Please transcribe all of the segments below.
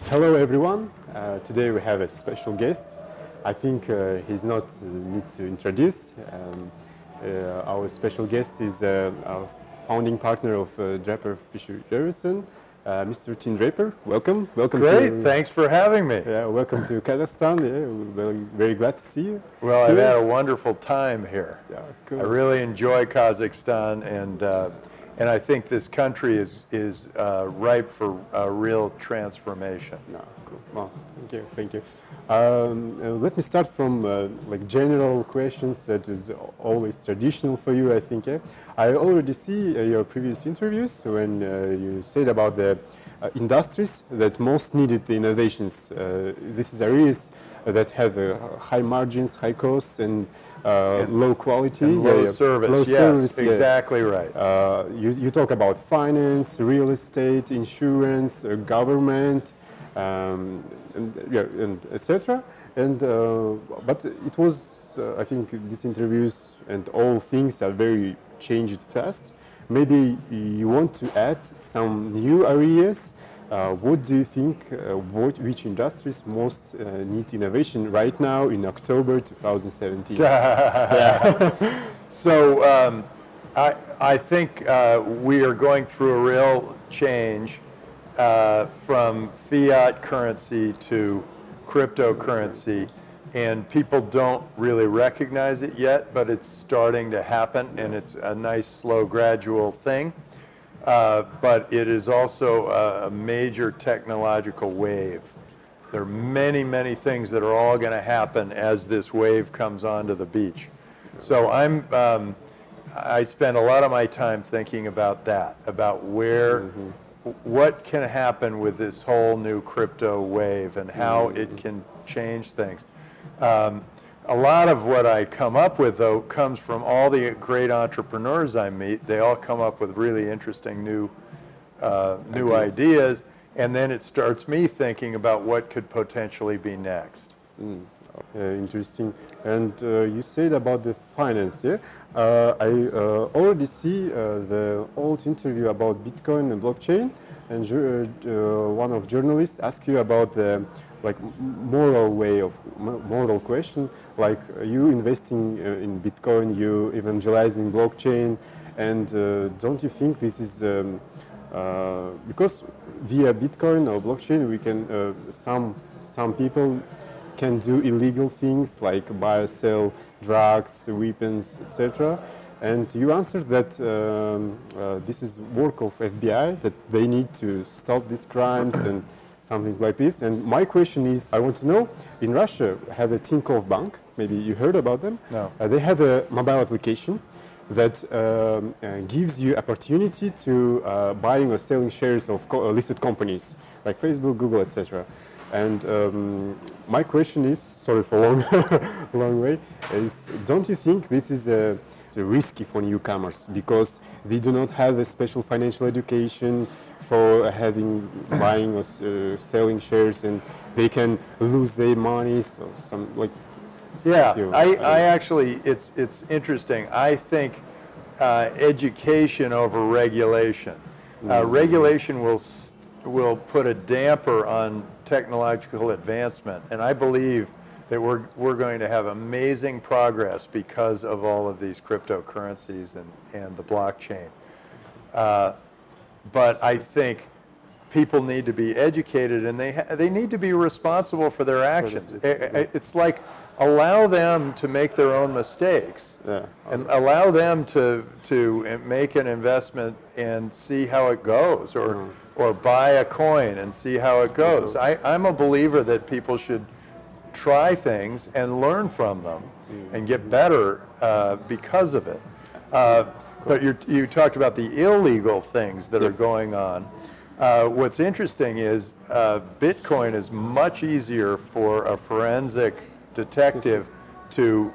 Hello everyone, today we have a special guest. I think he's not need to introduce. Our special guest is our founding partner of Draper Fisher Jurvetson, Mr. Tim Дрейпер. Welcome. Great, thanks for having me. Yeah, welcome to Kazakhstan. Yeah, we're very glad to see you. Well, I've had a wonderful time here. Yeah, cool. I really enjoy Kazakhstan, and I think this country is ripe for a real transformation. No, cool. Well, thank you. Let me start from like general questions that is always traditional for you, I think. I already see your previous interviews when you said about the industries that most needed the innovations. This is areas that have high margins, high costs, and low quality, and low service. Low service, yeah. Exactly right. You talk about finance, real estate, insurance, government, and etc. And but it was, I think, these interviews and all things are very changed fast. Maybe you want to add some new areas. What do you think, which industries most need innovation right now in October 2017? Yeah. So I think we are going through a real change from fiat currency to cryptocurrency, and people don't really recognize it yet, but it's starting to happen, and it's a nice, slow, gradual thing. But it is also a major technological wave. There are many, many things that are all going to happen as this wave comes onto the beach. So I spend a lot of my time thinking about that, about what can happen with this whole new crypto wave and how it can change things. A lot of what I come up with, though, comes from all the great entrepreneurs I meet. They all come up with really interesting new ideas, and then it starts me thinking about what could potentially be next. Interesting. And you said about the finance, yeah? I already see the old interview about Bitcoin and blockchain, and one of journalists asked you about the moral question, like you investing in Bitcoin, you evangelizing blockchain, and don't you think this is because via Bitcoin or blockchain we can some people can do illegal things like buy or sell drugs, weapons, etc. And you answered that this is work of FBI, that they need to stop these crimes and something like this. And my question is, I want to know, in Russia, have a Tinkoff Bank, maybe you heard about them? No. They have a mobile application that gives you opportunity to buying or selling shares of listed companies, like Facebook, Google, etc. And my question is, sorry for long way, is don't you think this is risky for newcomers because they do not have a special financial education for buying or selling shares, and they can lose their money, so some like. Yeah, I actually, it's interesting. I think education over regulation. Regulation will put a damper on technological advancement, and I believe that we're going to have amazing progress because of all of these cryptocurrencies and the blockchain. But I think people need to be educated, and they need to be responsible for their actions. It's like allow them to make their own mistakes, and allow them to make an investment and see how it goes, or buy a coin and see how it goes. I'm a believer that people should try things and learn from them and get better because of it. But you talked about the illegal things that are going on. What's interesting is Bitcoin is much easier for a forensic detective to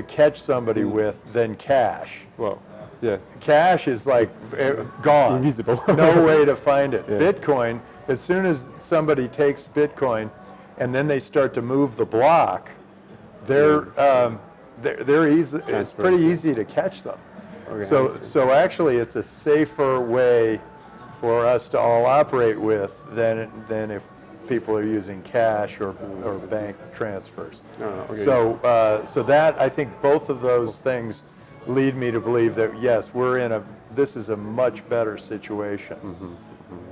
catch somebody with than cash. Well, yeah. Cash is like gone. Invisible. No way to find it. Yeah. Bitcoin, as soon as somebody takes Bitcoin and then they start to move the block, they're easy. It's pretty easy to catch them. Okay, So actually, it's a safer way for us to all operate with than if people are using cash or bank transfers. Okay. So that, I think both of those things lead me to believe that yes, this is a much better situation.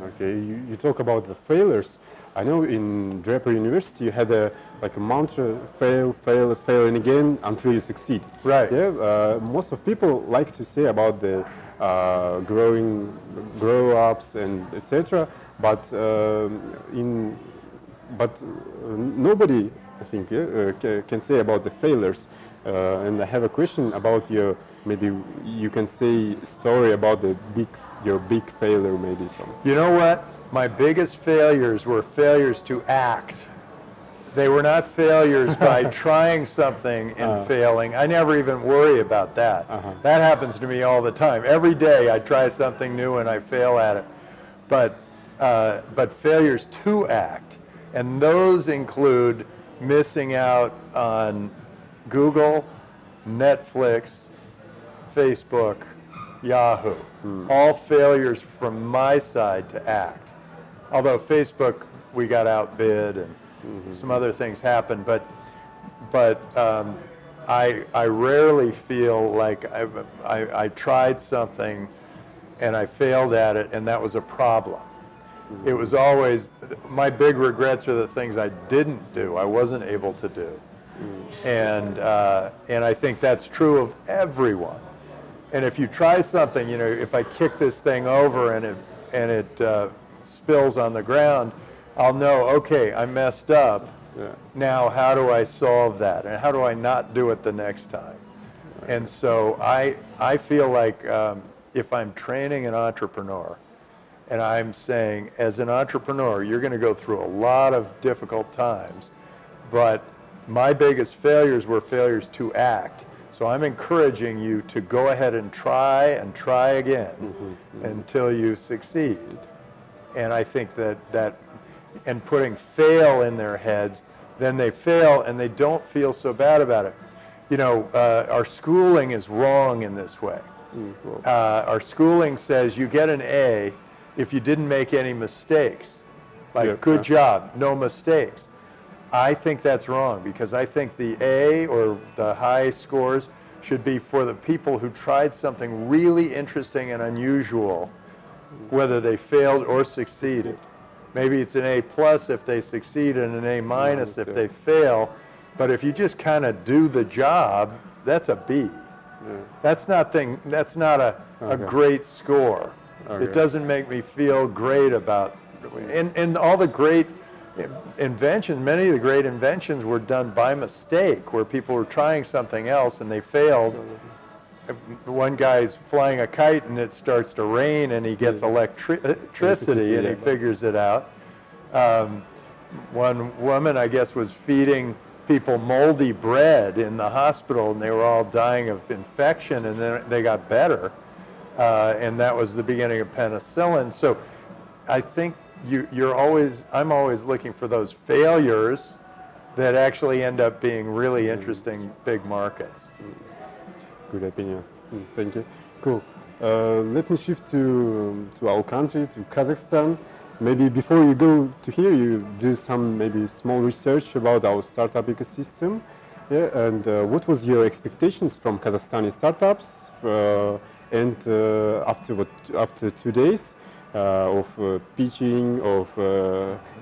Okay, you talk about the failures. I know in Draper University you had a mantra: fail, fail, fail, and again until you succeed. Right. Yeah. Most of people like to say about the grow ups and etc. But nobody, I think, can say about the failures. And I have a question about your. Maybe you can say a story about your big failure, maybe some. You know what? My biggest failures were failures to act. They were not failures by trying something and failing. I never even worry about that. That happens to me all the time. Every day I try something new and I fail at it. But failures to act, and those include missing out on Google, Netflix, Facebook, Yahoo. All failures from my side to act. Although Facebook, we got outbid and some other things happened, but I rarely feel like I tried something and I failed at it and that was a problem. It was always, my big regrets are the things I didn't do, I wasn't able to do. And I think that's true of everyone. And if you try something, you know, if I kick this thing over and it spills on the ground, I'll know, okay, I messed up. Yeah. Now how do I solve that? And how do I not do it the next time? And so I feel like if I'm training an entrepreneur, and I'm saying, as an entrepreneur, you're going to go through a lot of difficult times, but my biggest failures were failures to act. So I'm encouraging you to go ahead and try again until you succeed. And I think that and putting fail in their heads, then they fail and they don't feel so bad about it. You know, our schooling is wrong in this way. Our schooling says you get an A if you didn't make any mistakes. Like, good job, no mistakes. I think that's wrong, because I think the A or the high scores should be for the people who tried something really interesting and unusual, whether they failed or succeeded. Maybe it's an A plus if they succeed and an A minus if they fail, but if you just kind of do the job, that's a B. That's not a great score. It doesn't make me feel great about, and all the great inventions, many of the great inventions were done by mistake, where people were trying something else and they failed. One guy's flying a kite and it starts to rain and he gets electricity and he figures it out. One woman, I guess, was feeding people moldy bread in the hospital and they were all dying of infection, and then they got better. And that was the beginning of penicillin. So I think I'm always looking for those failures that actually end up being really interesting big markets. Good opinion. Thank you. Cool. Let me shift to our country, to Kazakhstan. Maybe before you go to here, you do some maybe small research about our startup ecosystem. Yeah. And what was your expectations from Kazakhstani startups? And after 2 days of pitching, of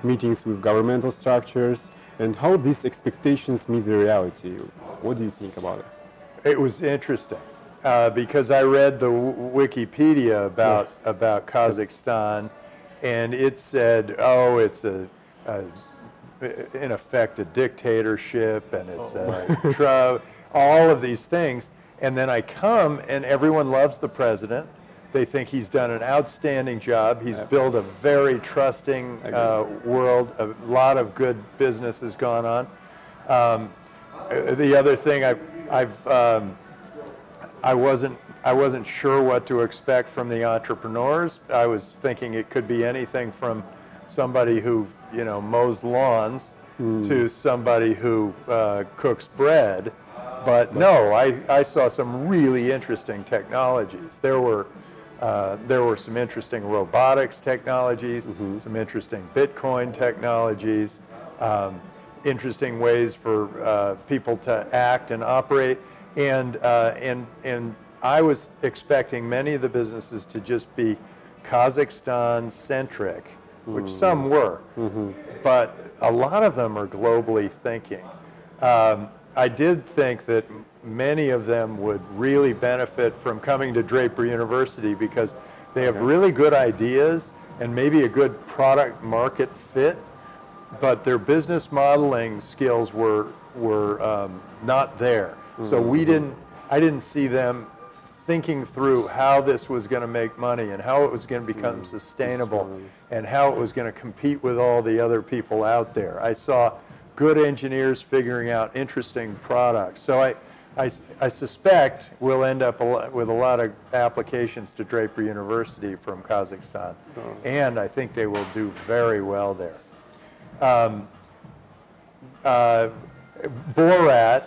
meetings with governmental structures, and how these expectations meet the reality? What do you think about it? It was interesting because I read the Wikipedia about Kazakhstan, and it said, oh, it's in effect a dictatorship, and it's all of these things. And then I come, and everyone loves the president. They think he's done an outstanding job. He's built a very trusting world. A lot of good business has gone on. The other thing I wasn't sure what to expect from the entrepreneurs. I was thinking it could be anything from somebody who mows lawns to somebody who cooks bread. But no, I saw some really interesting technologies. There were some interesting robotics technologies, some interesting Bitcoin technologies, interesting ways for people to act and operate, and I was expecting many of the businesses to just be Kazakhstan centric, which some were, but a lot of them are globally thinking. I did think that many of them would really benefit from coming to Draper University because they have really good ideas and maybe a good product market fit, but their business modeling skills were not there. So I didn't see them thinking through how this was going to make money and how it was going to become sustainable and how it was going to compete with all the other people out there. I saw good engineers figuring out interesting products. So I suspect we'll end up with a lot of applications to Draper University from Kazakhstan, and I think they will do very well there. Borat,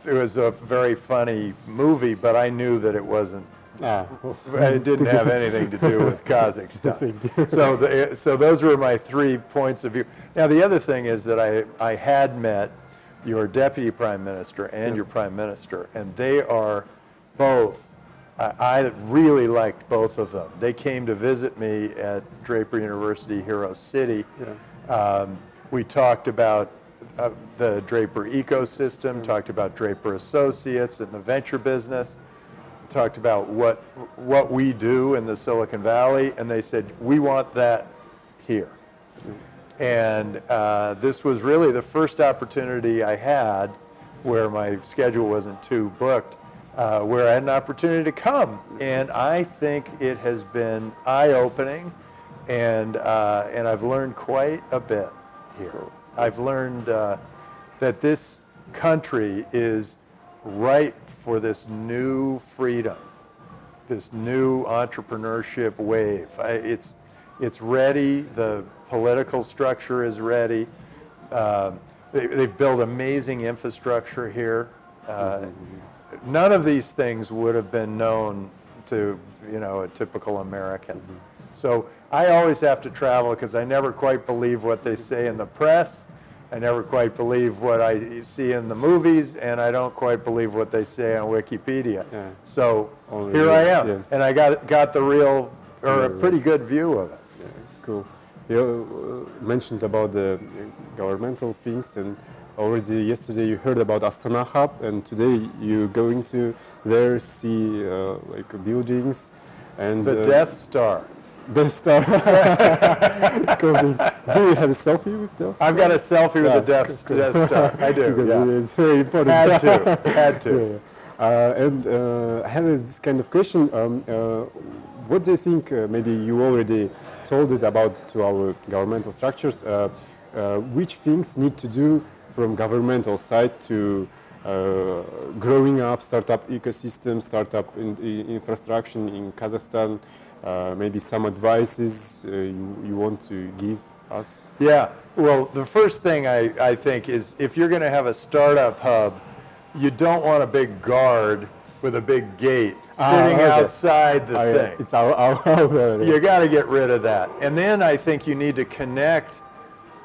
it was a very funny movie, but I knew that it wasn't. It didn't have anything to do with Kazakhstan. So those were my 3 points of view. Now the other thing is that I had met your deputy prime minister and your prime minister, and they are both. I really liked both of them. They came to visit me at Draper University, Hero City. We talked about the Draper ecosystem, talked about Draper Associates and the venture business, talked about what we do in the Silicon Valley, and they said, we want that here. And this was really the first opportunity I had where my schedule wasn't too booked, where I had an opportunity to come. And I think it has been eye-opening, and I've learned quite a bit here. I've learned that this country is ripe for this new freedom, this new entrepreneurship wave. It's ready. The political structure is ready. They've built amazing infrastructure here. None of these things would have been known to a typical American. So I always have to travel because I never quite believe what they say in the press. I never quite believe what I see in the movies, and I don't quite believe what they say on Wikipedia. So here I am, and I got the real, or a pretty good view of it. Cool. You mentioned about the governmental things, and already yesterday you heard about Astana Hub, and today you're going to there see like buildings and the Death Star. Death Star. Cool. Do you have a selfie with Death Star? I've got a selfie with the Death Star. I do. It's very important. Had to. And I have this kind of question. What do you think? Maybe you already told it about to our governmental structures. Which things need to do from governmental side to growing up startup ecosystem, startup infrastructure in Kazakhstan? Maybe some advices you want to give us? Yeah. Well, the first thing I think is if you're going to have a startup hub, you don't want a big guard with a big gate sitting outside the thing. It's our You got to get rid of that. And then I think you need to connect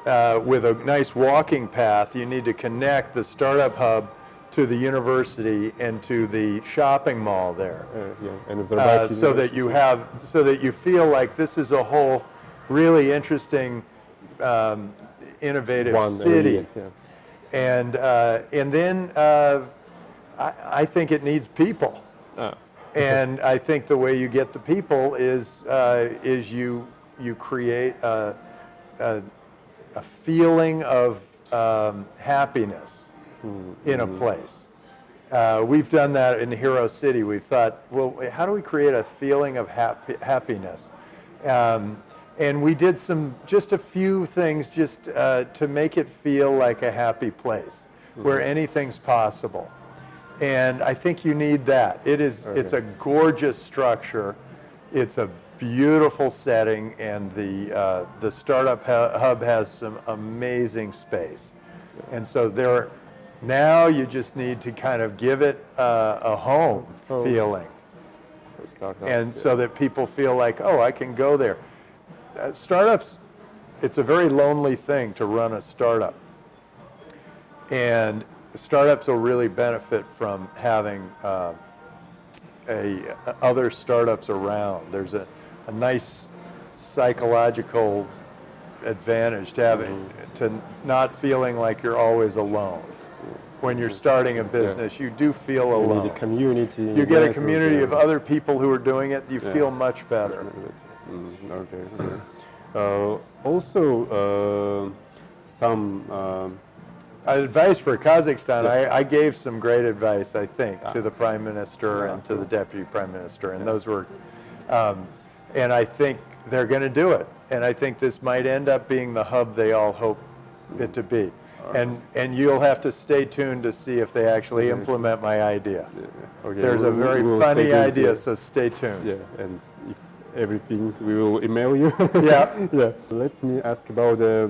with a nice walking path. You need to connect the startup hub to the university and to the shopping mall there, and so that you feel like this is a whole really interesting, innovative city. And then I think it needs people, and I think the way you get the people is you create a feeling of happiness in a place. We've done that in Hero City. We've thought, well, how do we create a feeling of happiness? And we did just a few things just to make it feel like a happy place. where anything's possible. And I think you need that. It's a gorgeous structure. It's a beautiful setting, and the startup hub has some amazing space. And so now you just need to kind of give it a home feeling. And so that people feel like, oh, I can go there. Startups, it's a very lonely thing to run a startup. And startups will really benefit from having other startups around. There's a nice psychological advantage to not feeling like you're always alone. When you're starting a business, you do feel alone. You need a community. You get a community of other people who are doing it, you feel much better. Also, some advice for Kazakhstan, I gave some great advice, I think, to the Prime Minister and to the Deputy Prime Minister, and those were, and I think they're going to do it. And I think this might end up being the hub they all hope it to be. And you'll have to stay tuned to see if they actually implement my idea. Okay, There's a very funny idea, so stay tuned. Yeah, and if everything, we will email you. Yeah. Yeah. Let me ask about the.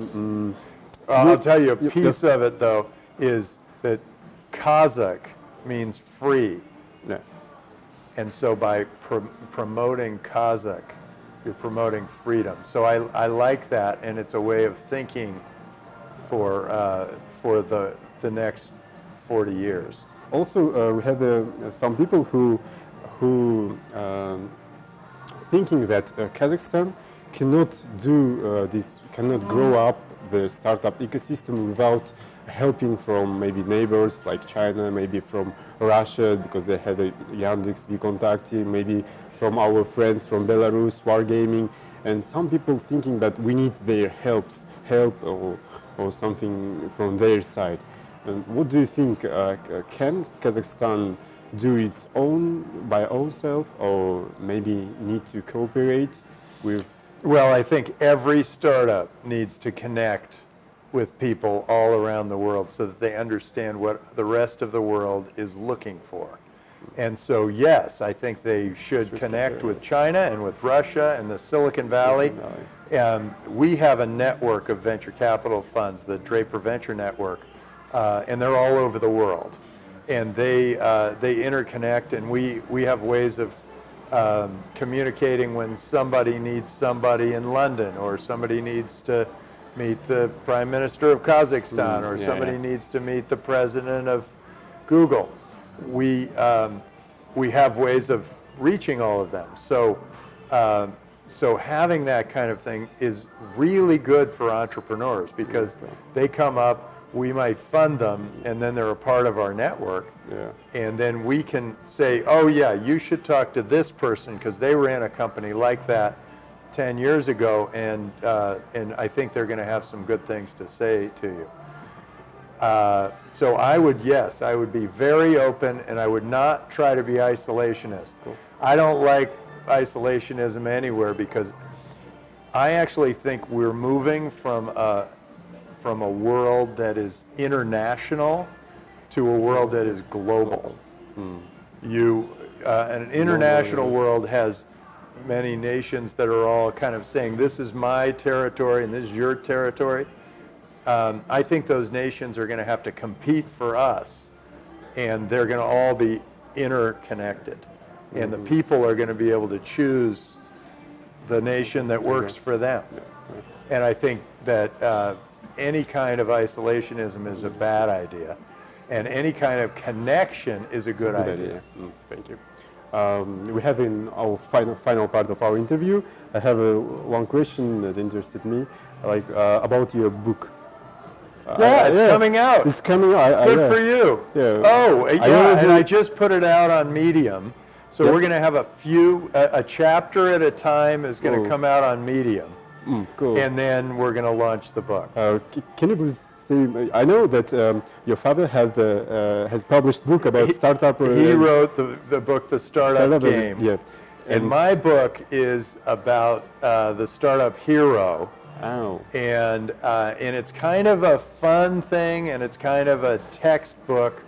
I'll tell you, a piece of it, though, is that Kazakh means free. Yeah. And so by promoting Kazakh, you're promoting freedom. So I like that, and it's a way of thinking for the next 40 years. Also, we have some people who thinking that Kazakhstan cannot do this, cannot grow up the startup ecosystem without helping from maybe neighbors like China, maybe from Russia because they have a Yandex, VKontakte, maybe from our friends from Belarus, Wargaming, and some people thinking that we need their help or something from their side. And what do you think? Can Kazakhstan do its own by own self, or maybe need to cooperate with? Well, I think every startup needs to connect with people all around the world so that they understand what the rest of the world is looking for. And so, yes, I think they should connect with China and with Russia and the Silicon Valley. We have a network of venture capital funds, the Draper Venture Network, and they're all over the world. And they interconnect, and we have ways of communicating when somebody needs somebody in London, or somebody needs to meet the Prime Minister of Kazakhstan, or somebody needs to meet the president of Google. We have ways of reaching all of them. So having that kind of thing is really good for entrepreneurs because they come up, we might fund them, and then they're a part of our network. Yeah. And then we can say, oh yeah, you should talk to this person because they ran a company like that 10 years ago, and I think they're going to have some good things to say to you. So I would be very open, and I would not try to be isolationist. Cool. I don't like isolationism anywhere because I actually think we're moving from a world that is international to a world that is global. An international world has many nations that are all kind of saying, this is my territory and this is your territory. I think those nations are going to have to compete for us, and they're going to all be interconnected. And the people are going to be able to choose the nation that works for them. And I think that any kind of isolationism is a bad idea, and any kind of connection is a good idea. Thank you. We have in our final part of our interview, I have one question that interested me, like about your book. It's coming out. It's coming out. Good for you. Yeah. Oh, yeah, and I just put it out on Medium. So we're going to have a chapter at a time is going to come out on Medium. Cool. And then we're going to launch the book. Can you please say, I know that your father has published a book about startup. He wrote the book, The Startup Game. Yeah. And my book is about the startup hero Oh. And it's kind of a fun thing, and it's kind of a textbook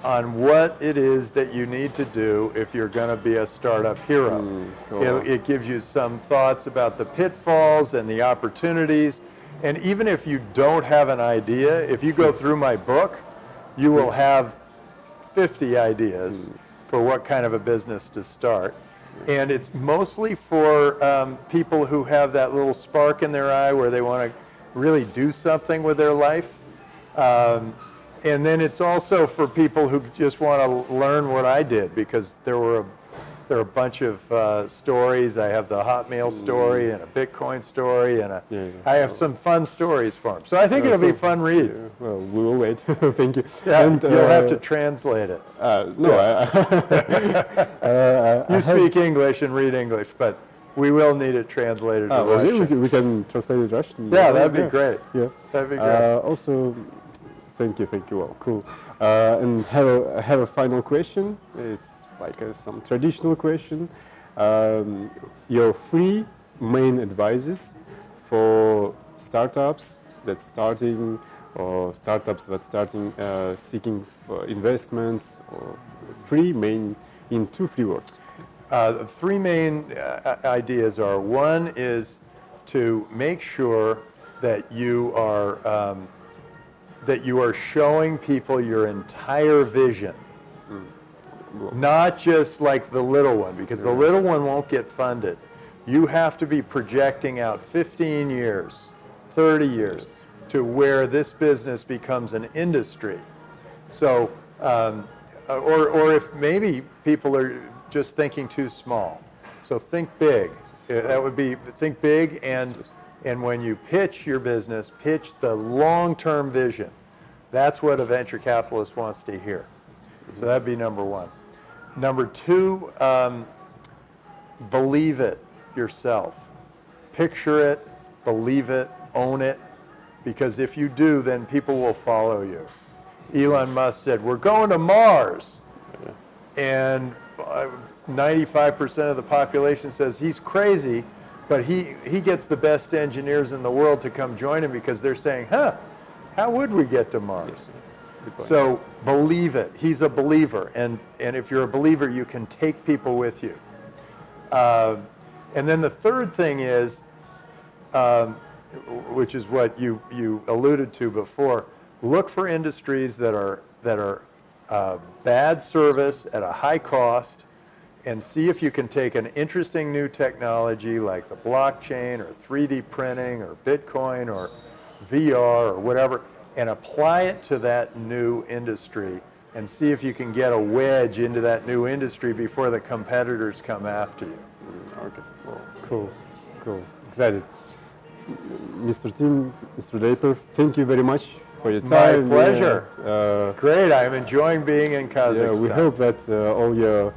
on what it is that you need to do if you're going to be a startup hero. Cool. It gives you some thoughts about the pitfalls and the opportunities. And even if you don't have an idea, if you go through my book, you will have 50 ideas for what kind of a business to start. And it's mostly for people who have that little spark in their eye where they want to really do something with their life. And then it's also for people who just want to learn what I did, because there are a bunch of stories. I have the Hotmail story and a Bitcoin story, and I have some fun stories for them. So I think it'll be a fun read. Yeah. Well, we will wait. Thank you. Yeah, and, you'll have to translate it. No, You speak English and read English, but we will need it translated to well, Russian. we can translate it Russian. Yeah, that'd be great. Yeah. That'd be great. Also, thank you. Well, cool. And have a final question. It's like some traditional question. Your 3 main advices for startups that's starting, or startups that starting seeking for investments, or 3 main in 2-3 words. The 3 main ideas are: one is to make sure that you are showing people your entire vision, not just like the little one, because the little one won't get funded. You have to be projecting out 15 years, 30 years to where this business becomes an industry. So, or if maybe people are just thinking too small. So think big. That would be, think big, and when you pitch your business, pitch the long-term vision. That's what a venture capitalist wants to hear. So that'd be number 1. Number 2, believe it yourself. Picture it, believe it, own it, because if you do, then people will follow you. Elon Musk said, "We're going to Mars." And 95% of the population says he's crazy, but he gets the best engineers in the world to come join him, because they're saying, how would we get to Mars? So believe it. He's a believer, and if you're a believer, you can take people with you. And then the third thing is, which is what you alluded to before, look for industries that are bad service at a high cost, and see if you can take an interesting new technology like the blockchain or 3D printing or Bitcoin or VR or whatever, and apply it to that new industry, and see if you can get a wedge into that new industry before the competitors come after you. Okay, well, cool, excited. Mr. Tim, Mr. Draper, thank you very much for your time. My pleasure. Great, I'm enjoying being in Kazakhstan. Yeah, we hope that all your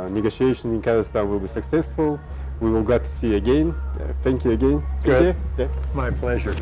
negotiations in Kazakhstan will be successful. We will glad to see you again. Thank you again. Good. Yeah. My pleasure.